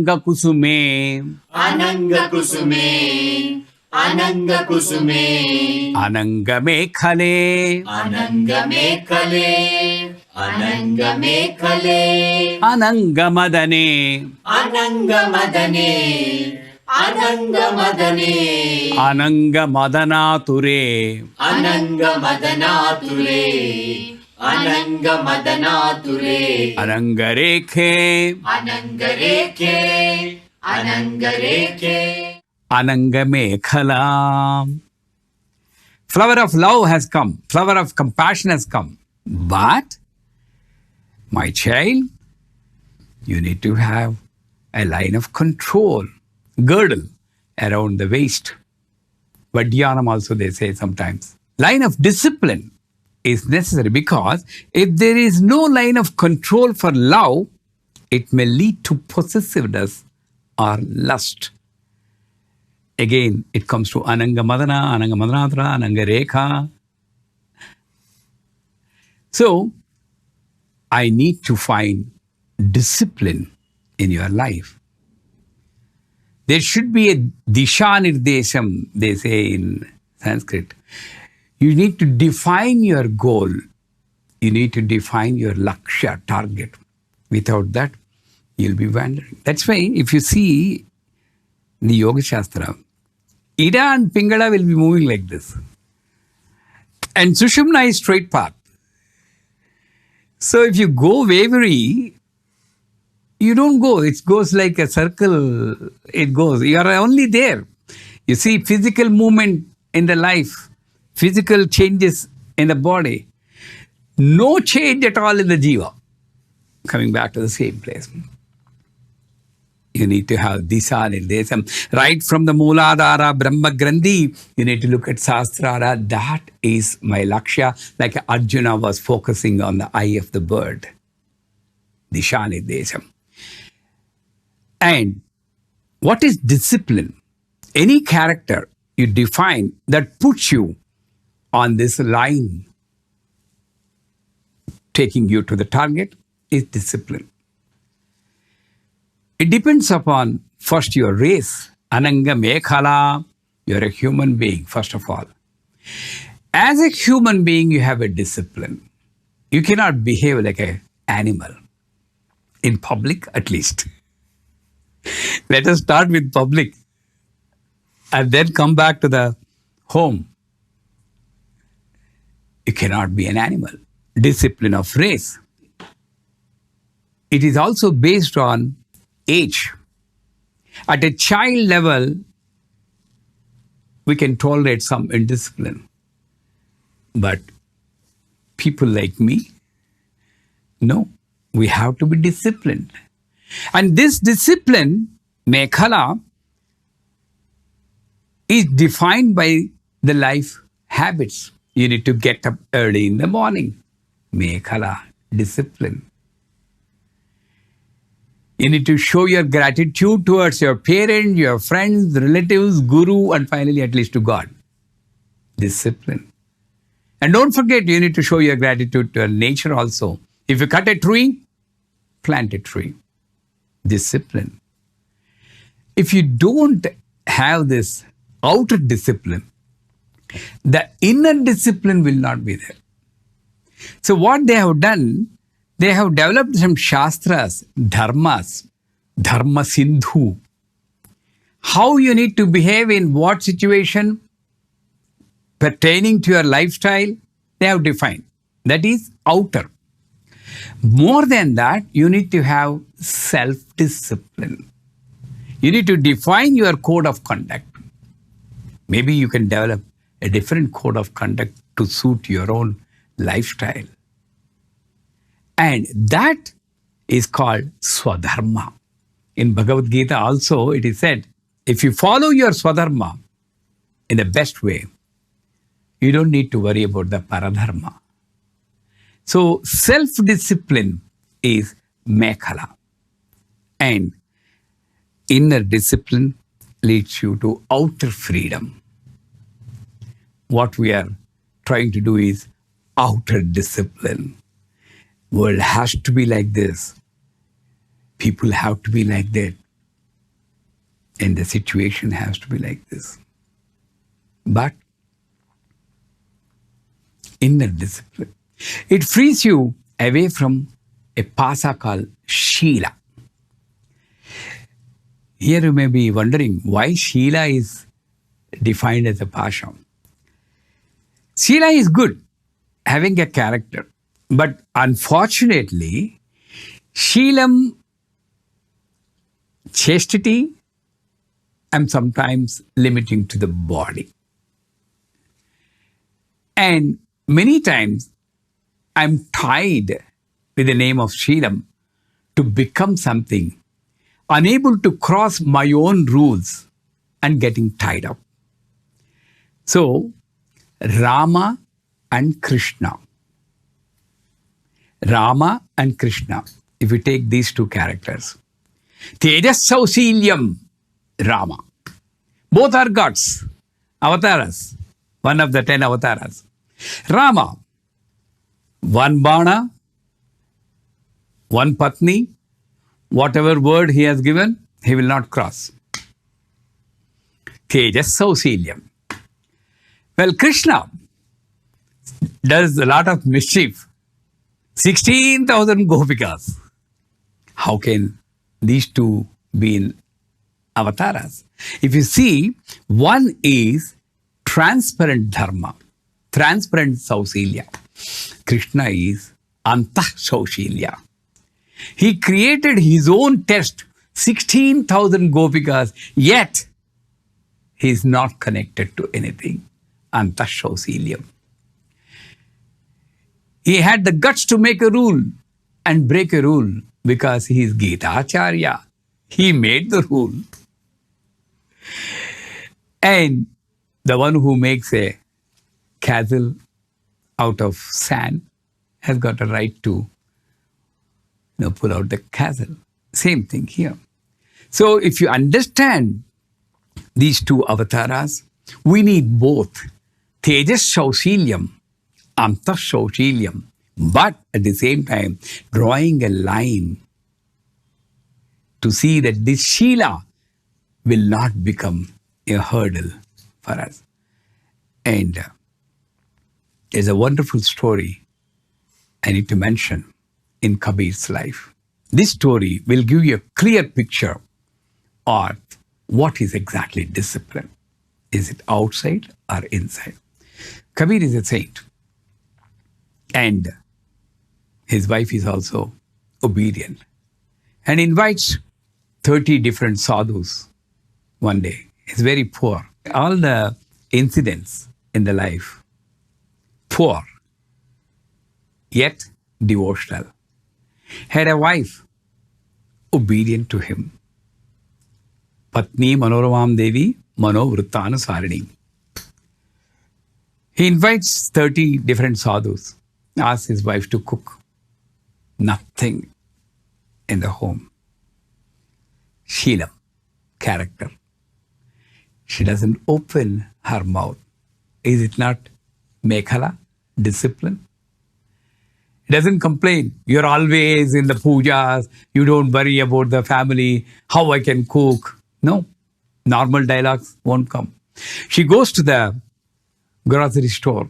Kusume. Ananga kusume. Ananga kusume. Ananga mekhale. Ananga mekhale. Ananga mekhale. Ananga madane. Ananga madane. Ananga madane. Ananga madanature. Ananga madanature. Ananga madanature. Anangarekhe. Anangarekhe. Anangarekhe. Ananga mekhala. Flower of love has come. Flower of compassion has come. But, my child, you need to have a line of control, girdle around the waist. Vadyanam also they say sometimes. Line of discipline is necessary because if there is no line of control for love, it may lead to possessiveness or lust. Again, it comes to Ananga Madana, Ananga Madanatra, Ananga Rekha. So, I need to find discipline in your life. There should be a Disha Nirdesham, they say in Sanskrit. You need to define your goal. You need to define your Lakshya, target. Without that, you'll be wandering. That's why if you see the Yoga Shastra, Ida and Pingala will be moving like this. And Sushumna is straight path. So if you go wavering, you don't go. It goes like a circle. It goes. You are only there. You see physical movement in the life, physical changes in the body. No change at all in the jiva. Coming back to the same place. You need to have Disha Nirdesham. Right from the Mooladhara, Brahma Grandhi, you need to look at Sastrara. That is my Lakshya. Like Arjuna was focusing on the eye of the bird. Disha Nirdesham. And what is discipline? Any character you define that puts you on this line, taking you to the target, is discipline. It depends upon first your race. Ananga Mekhala, you're a human being, first of all. As a human being, you have a discipline. You cannot behave like an animal. In public, at least. Let us start with public and then come back to the home. You cannot be an animal. Discipline of race. It is also based on age. At a child level, we can tolerate some indiscipline. But people like me, no, we have to be disciplined. And this discipline, Mekhala, is defined by the life habits. You need to get up early in the morning. Mekhala, discipline. You need to show your gratitude towards your parents, your friends, relatives, guru, and finally at least to God. Discipline. And don't forget, you need to show your gratitude to nature also. If you cut a tree, plant a tree. Discipline. If you don't have this outer discipline, the inner discipline will not be there. So what they have done, they have developed some shastras, dharmas, dharma sindhu. How you need to behave in what situation pertaining to your lifestyle, they have defined. That is outer. More than that, you need to have self-discipline. You need to define your code of conduct. Maybe you can develop a different code of conduct to suit your own lifestyle. And that is called Swadharma. In Bhagavad Gita also it is said, if you follow your Swadharma in the best way, you don't need to worry about the Paradharma. So self-discipline is Mekhala. And inner discipline leads you to outer freedom. What we are trying to do is outer discipline. World has to be like this. People have to be like that. And the situation has to be like this. But inner discipline, it frees you away from a pasa called Sheela. Here you may be wondering why Sheela is defined as a pasha. Sheela is good, having a character. But unfortunately, Sheelam, chastity, I'm sometimes limiting to the body. And many times, I'm tied with the name of Sheelam to become something, unable to cross my own rules and getting tied up. So, Rama and Krishna. Rama and Krishna, if you take these two characters, Tejas Sausilyam, Rama. Both are gods, avatars, one of the 10 avatars. Rama, one Bana, one Patni, whatever word he has given, he will not cross. Tejas Sausilyam. Well, Krishna does a lot of mischief. 16,000 gopikas. How can these two be in avatars? If you see, one is transparent dharma, transparent Sausilya. Krishna is Antah Sausilya. He created his own test, 16,000 gopikas, yet he is not connected to anything. Antah Sausilyam. He had the guts to make a rule and break a rule because he is Gita Acharya. He made the rule. And the one who makes a castle out of sand has got a right to pull out the castle. Same thing here. So if you understand these two avatars, we need both. Tejas Sausilyam, Antah Sausilyam, but at the same time drawing a line to see that this Sheela will not become a hurdle for us. And there's a wonderful story I need to mention in Kabir's life. This story will give you a clear picture of what is exactly discipline. Is it outside or inside? Kabir is a saint. And his wife is also obedient and invites 30 different sadhus one day. He's very poor. All the incidents in the life, poor, yet devotional. Had a wife, obedient to him. Patni Manoramam Devi Mano Vrittanusarini. He invites 30 different sadhus, asks his wife to cook. Nothing in the home. Sheelam, character. She doesn't open her mouth. Is it not Mekhala, discipline? He doesn't complain. You're always in the pujas. You don't worry about the family, how I can cook. No, normal dialogues won't come. She goes to the grocery store.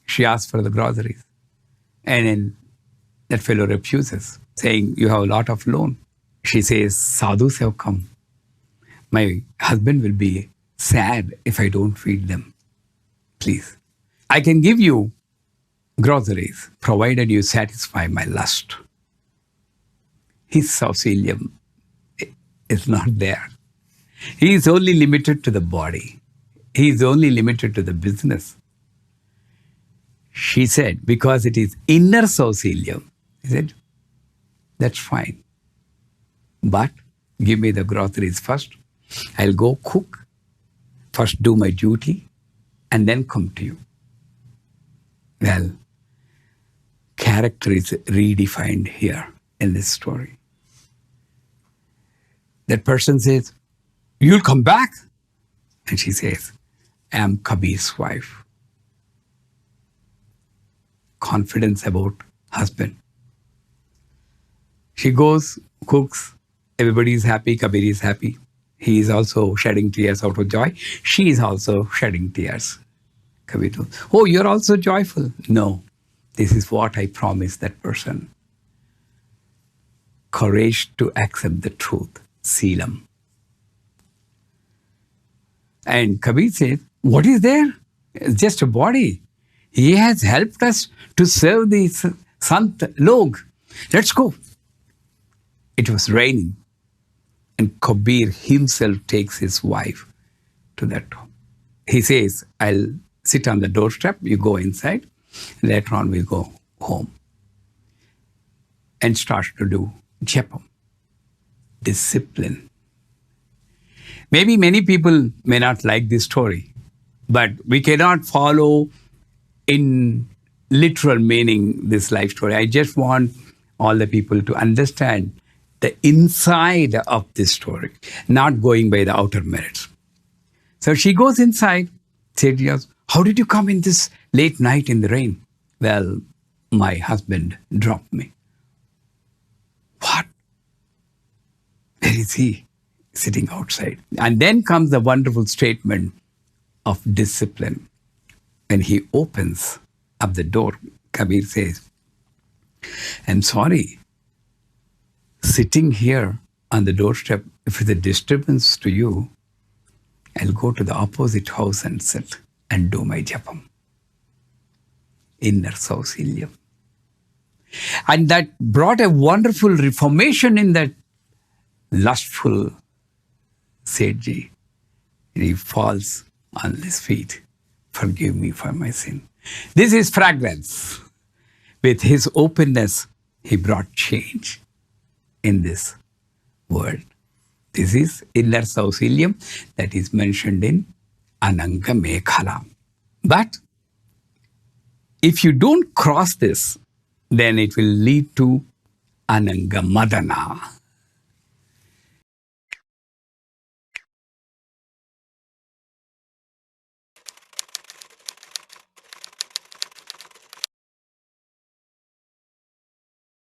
She asks for the groceries. And then that fellow refuses, saying, you have a lot of loan. She says, sadhus have come. My husband will be sad if I don't feed them. Please. I can give you groceries, provided you satisfy my lust. His Sausilyam is not there. He is only limited to the body. He is only limited to the business. She said, because it is inner Sausilyam, he said, that's fine. But give me the groceries first. I'll go cook, first do my duty, and then come to you. Well, character is redefined here in this story. That person says, you'll come back? And she says, I am Kabir's wife. Confidence about husband. She goes, cooks, everybody is happy, Kabir is happy. He is also shedding tears out of joy. She is also shedding tears. Kabir told, oh, you're also joyful. No, this is what I promised that person. Courage to accept the truth. Seelam. And Kabir said, what is there? It's just a body. He has helped us to serve the Sant Log. Let's go. It was raining. And Kabir himself takes his wife to that home. He says, I'll sit on the doorstep, you go inside, later on we'll go home. And starts to do japam. Discipline. Maybe many people may not like this story, but we cannot follow in literal meaning this life story. I just want all the people to understand the inside of this story, not going by the outer merits. So she goes inside, said, how did you come in this late night in the rain? Well, my husband dropped me. What? Where is he? Sitting outside. And then comes the wonderful statement of discipline. When he opens up the door, Kabir says, I'm sorry, sitting here on the doorstep, if it's a disturbance to you, I'll go to the opposite house and sit and do my japam. Inner Sausilyam. And that brought a wonderful reformation in that lustful Sethji. He falls on his feet. Forgive me for my sin. This is fragrance. With his openness, he brought change in this world. This is Inner Sausilyam that is mentioned in Ananga Mekhala. But if you don't cross this, then it will lead to Ananga Madana.